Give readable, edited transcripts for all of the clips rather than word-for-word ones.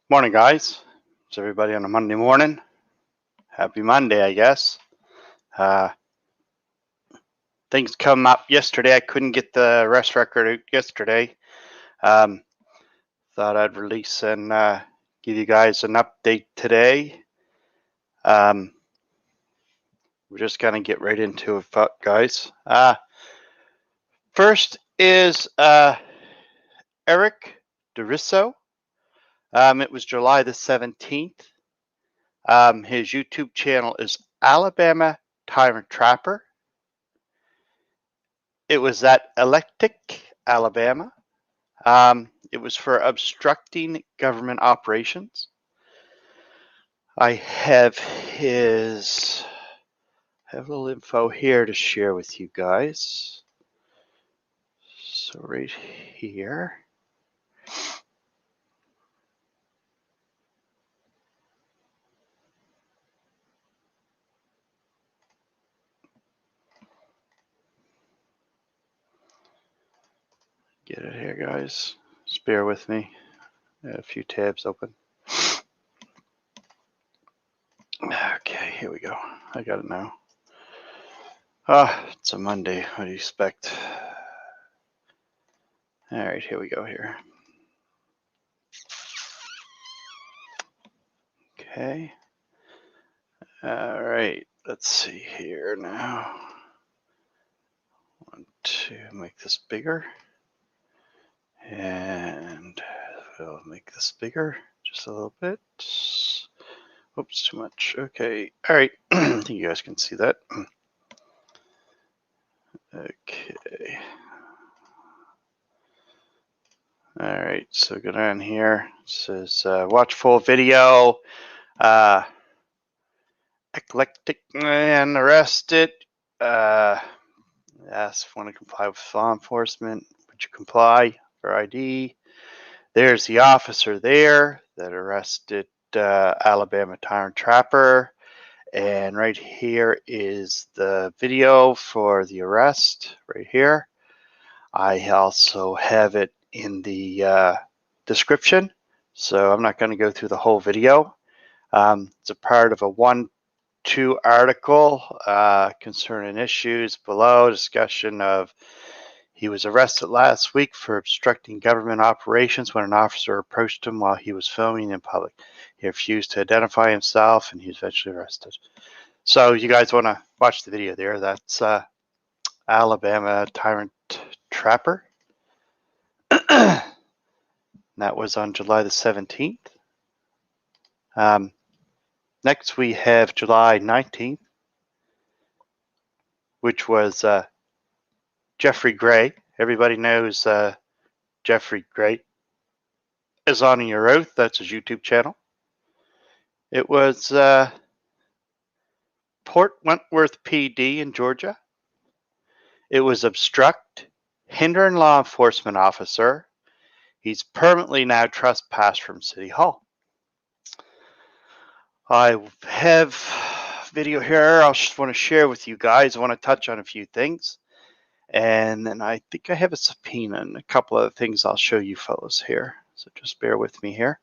Morning, guys. It's everybody on a Monday morning. Happy Monday, I guess. Things come up yesterday. I couldn't get the arrest record out yesterday. Thought I'd release and give you guys an update today. We're just going to get right into it, guys. First is Eric DeRisso. It was July the 17th. His YouTube channel is Alabama Tyrant Trapper. It was at Electric, Alabama. It was for obstructing government operations. I have a little info here to share with you guys. So right here. Get it here, guys. Just bear with me. I have a few tabs open. Okay, here we go. I got it now. It's a Monday. What do you expect? All right, here we go here. Okay. All right, let's see here now. Want to make this bigger. And we'll make this bigger just a little bit. Oops, too much. Okay. All right. I think you guys can see that. Okay. All right. So go down here. It says watch full video. Eclectic man arrested. Ask if you want to comply with law enforcement. Would you comply for ID? There's the officer there that arrested Alabama Tyrant Trapper. And right here is the video for the arrest right here. I also have it in the description, so I'm not going to go through the whole video. It's a part of a 1-2 article concerning issues below. Discussion of he was arrested last week for obstructing government operations when an officer approached him while he was filming in public. He refused to identify himself, and he was eventually arrested. So you guys want to watch the video there. That's Alabama Tyrant Trapper. That was on July the 17th. Next, we have July 19th, which was Jeffrey Gray. Everybody knows Jeffrey Gray is on Your Oath. That's his YouTube channel. It was Port Wentworth PD in Georgia. It was obstruct, hindering law enforcement officer. He's permanently now trespassed from City Hall. I have video here I just want to share with you guys. I want to touch on a few things. And then I think I have a subpoena and a couple of things I'll show you fellows here. So just bear with me here.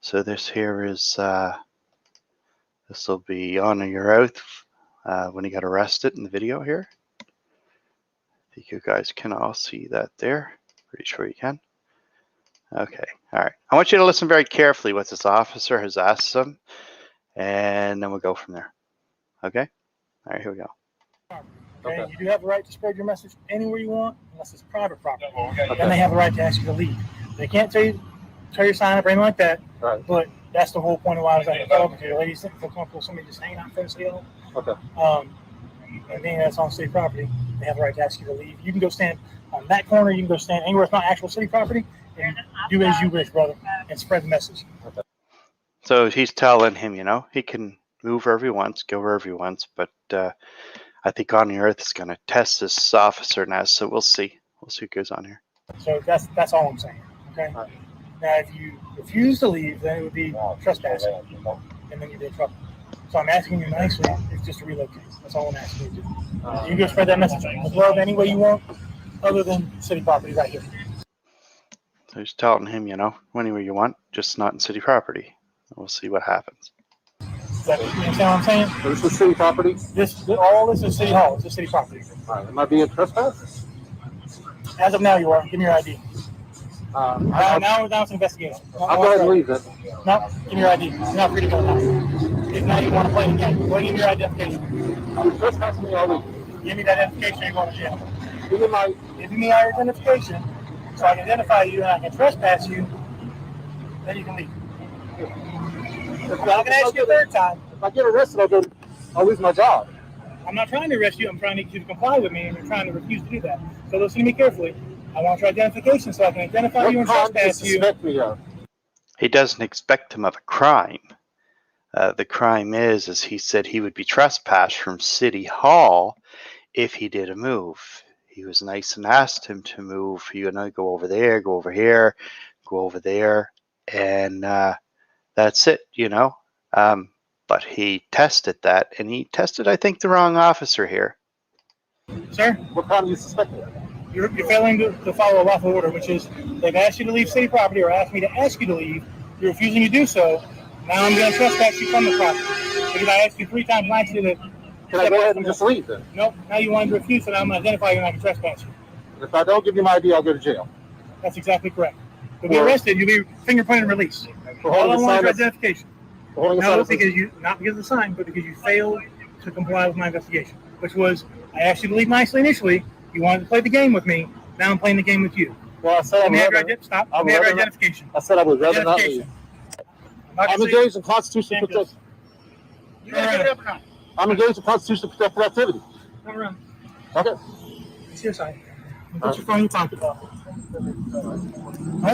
So this here is, this will be on Your Oath when he got arrested in the video here. I think you guys can all see that there. Pretty sure you can. Okay, all right. I want you to listen very carefully what this officer has asked them, and then we'll go from there. Okay? All right, here we go. Okay. You do have the right to spread your message anywhere you want, unless it's private property. Okay. Then they have the right to ask you to leave. They can't tell you your sign up or anything like that. Right. But that's the whole point of why I was like, oh, because ladies feel comfortable somebody just hanging out in front of the hill. Okay. And being that's on city property, they have the right to ask you to leave. You can go stand on that corner. You can go stand anywhere it's not actual city property, and do as you wish, brother, and spread the message. Okay. So he's telling him, you know, he can move wherever he wants, go wherever he wants, but I think On Your Earth is going to test this officer now, so we'll see. We'll see what goes on here. So that's all I'm saying. Okay. Right. Now, if you refuse to leave, then it would be trespassing, and then you'd be in trouble. So I'm asking you nicely, it's just to relocate. That's all I'm asking you to do. You can go spread that message in the club any way you want, other than city property right here. So he's telling him, you know, anywhere you want, just not in city property. We'll see what happens. You understand what I'm saying? So this is city property? All this is city hall. It's just city property. All right. Am I being trespassed? As of now, you are. Give me your ID. Now it's an investigation. I'll go ahead and leave it. No, give me your ID. You're not free to go now. If now you want to play the game, go give me your identification. I'm trespassing me already. Give me that identification, you're going to jail. Give me your identification so I can identify you and I can trespass you, then you can leave. I'm not going to ask you a third time. If I get arrested, I'll lose my job. I'm not trying to arrest you. I'm trying to get you to comply with me, and you're trying to refuse to do that. So listen to me carefully. I want your identification so I can identify you and trespass you. He doesn't expect him of a crime. The crime is he said he would be trespassed from City Hall if he did a move. He was nice and asked him to move. He would not go over there, go over here, go over there, and that's it, you know. But he tested that, and he tested, I think, the wrong officer here. Sir? What crime do you suspect me of? You're failing to follow a lawful order, which is they've asked you to leave city property or asked me to ask you to leave. You're refusing to do so. Now I'm going to trespass you from the property. Because I asked you 3 times nicely to... Can I go ahead and just leave then? Nope. Now you wanted to refuse, so now I'm going to identify you and I can trespass you. If I don't give you my ID, I'll go to jail. That's exactly correct. You'll be arrested. You'll be fingerprinted and released. All I want is your identification. No, not because of the sign, but because you failed to comply with my investigation, which was I asked you to leave nicely initially. You wanted to play the game with me. Now I'm playing the game with you. Well, I said Let me have your identification. I said I would rather not leave. I'm engaged in constitutional protection. I'm engaged in constitutional protected activity. Come around. Okay. It's your side. Put your phone in your pocket. All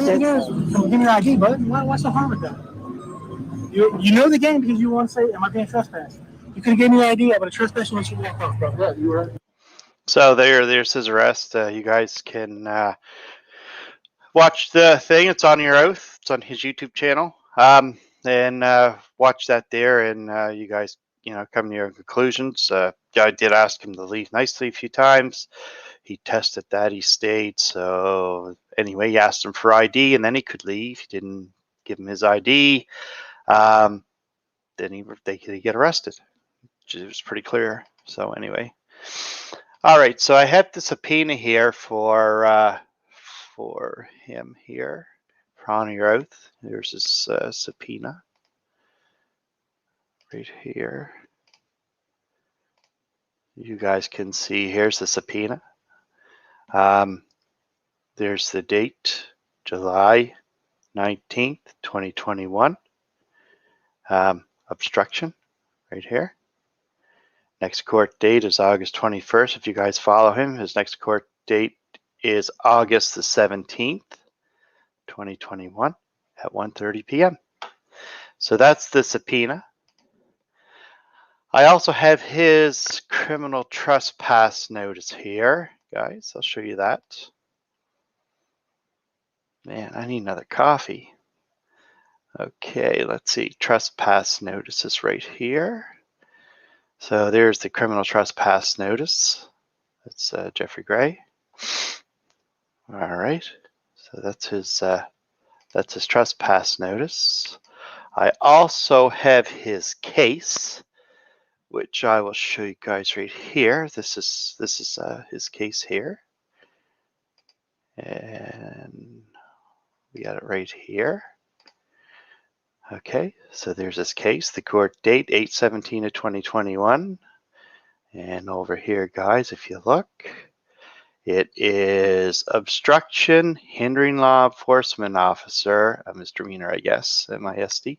you do is give me your ID, bud. What's the harm with that? You know the game because you want to say, am I being trespassed? You could have given me your ID, I would have trespassed you when you walked off, bro. Yeah, you were right. So there's his arrest. You guys can watch the thing. It's on your oath. It's on his YouTube channel. And watch that there, and you guys, you know, come to your conclusions. I did ask him to leave nicely a few times. He tested that. He stayed. So anyway, he asked him for ID, and then he could leave. He didn't give him his ID. Then they get arrested. It was pretty clear. So anyway, all right. So I have the subpoena here for him here. For honor your oath. There's his subpoena right here. You guys can see. Here's the subpoena. There's the date, July 19th, 2021. Obstruction right here. Next court date is August 21st. If you guys follow him, his next court date is August the 17th, 2021 at 1:30 p.m. So that's the subpoena. I also have his criminal trespass notice here, guys. I'll show you that. Man, I need another coffee. Okay, let's see. Trespass notice is right here. So there's the criminal trespass notice. That's Jeffrey Gray. All right. So that's his trespass notice. I also have his case, which I will show you guys right here. This is his case here, and we got it right here. Okay, so there's his case, the court date 8/17 of 2021, and over here, guys, if you look, it is obstruction, hindering law enforcement officer, a misdemeanor, I guess, MISD.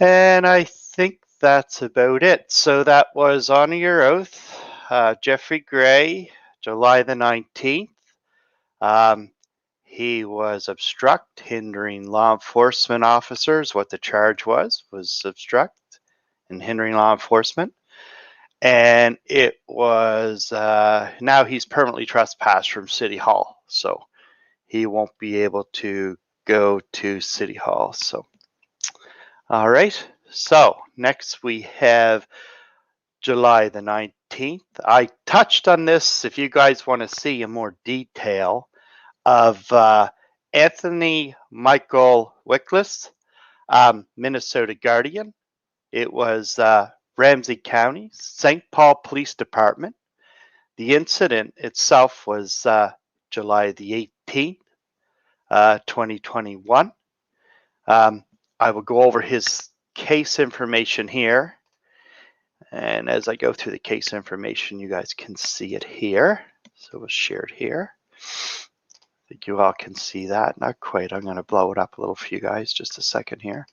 And I think that's about it. So that was Honor Your Oath, Jeffrey Gray, July the 19th. He was obstruct, hindering law enforcement officers. What the charge was obstruct and hindering law enforcement. And it was, now he's permanently trespassed from City Hall. So he won't be able to go to City Hall. So, all right. So next we have July the 19th. I touched on this. If you guys want to see in more detail, of Anthony Michael Wickless, Minnesota Guardian. It was Ramsey County, St. Paul Police Department. The incident itself was July the 18th, 2021. I will go over his case information here. And as I go through the case information, you guys can see it here. So we'll share it here. I think you all can see that. Not quite. I'm going to blow it up a little for you guys. Just a second here.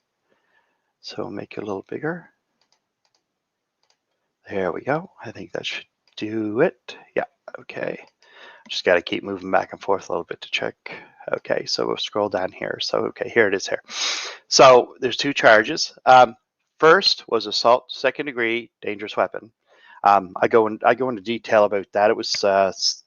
So we'll make it a little bigger. There we go. I think that should do it. Yeah. Okay. Just got to keep moving back and forth a little bit to check. Okay. So we'll scroll down here. So, okay, here it is here. So there's two charges. First was assault, second degree, dangerous weapon. I go into detail about that. It was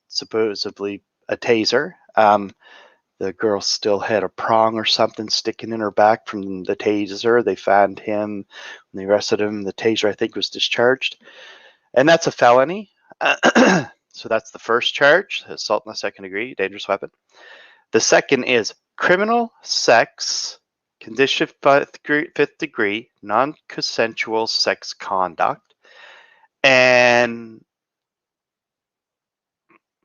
supposedly a taser. The girl still had a prong or something sticking in her back from the taser. They found him, when they arrested him, the taser, I think, was discharged. And that's a felony. So that's the first charge, assault in the second degree, dangerous weapon. The second is criminal sex, condition fifth degree, non-consensual sex conduct, and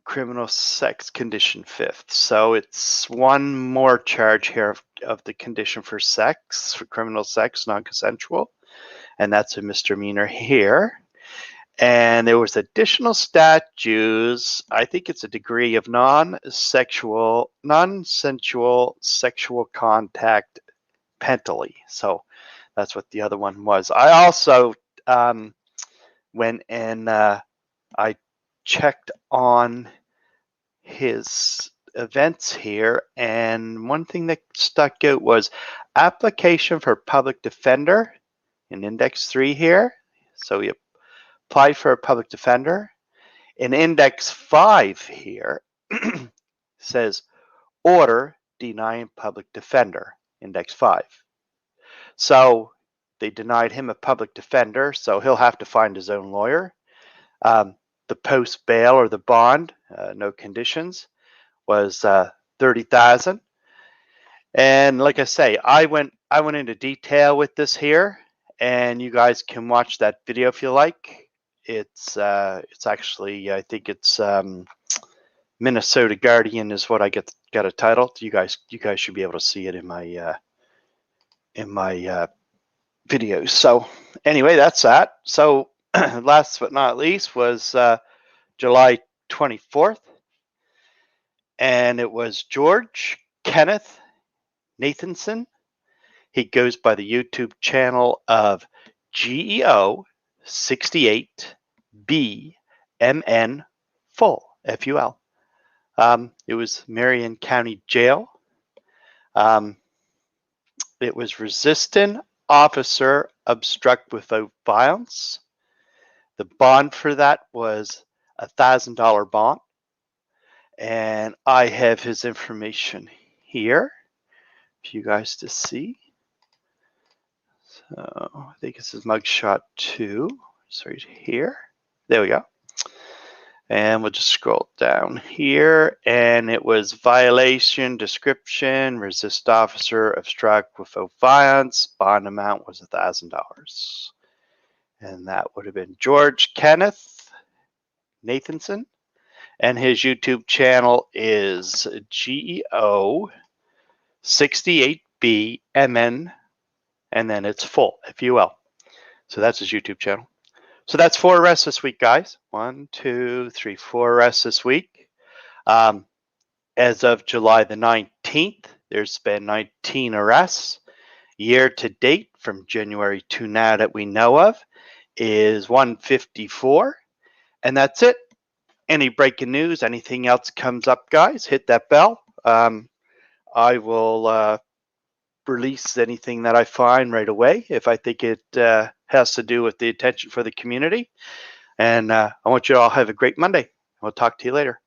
criminal sex condition fifth. So it's one more charge here of the condition for sex, for criminal sex, non-consensual, and that's a misdemeanor here. And there was additional statutes. I think it's a degree of non-consensual sexual contact penalty. So that's what the other one was. I also went and I checked on his events here, and one thing that stuck out was application for public defender in index 3 here. So he applied for a public defender. In index 5 here says order denying public defender, index 5. So they denied him a public defender, so he'll have to find his own lawyer. The post bail or the bond, no conditions, was $30,000. And like I say, I went into detail with this here, and you guys can watch that video if you like. It's actually, I think it's Minnesota Guardian is what I got a title. You guys should be able to see it in my videos. So anyway, that's that. So last but not least was July 24th, and it was George Kenneth Nathanson. He goes by the YouTube channel of GEO 68BMN Full, FUL. It was Marion County Jail. It was resistant officer obstruct without violence. The bond for that was $1,000 bond. And I have his information here for you guys to see. So I think this is mugshot 2. It's right here. There we go. And we'll just scroll down here. And it was violation, description, resist officer, obstruct without violence. Bond amount was $1,000. And that would have been George Kenneth Nathanson. And his YouTube channel is GEO 68BMN, and then it's full, FUL. So that's his YouTube channel. So that's 4 arrests this week, guys. 1, 2, 3, 4 arrests this week. As of July the 19th, there's been 19 arrests. Year to date, from January to now that we know of, is 154. And that's it. Any breaking news, anything else comes up, guys, hit that bell. I will release anything that I find right away if I think it has to do with the attention for the community. And I want you all to have a great Monday. We'll talk to you later.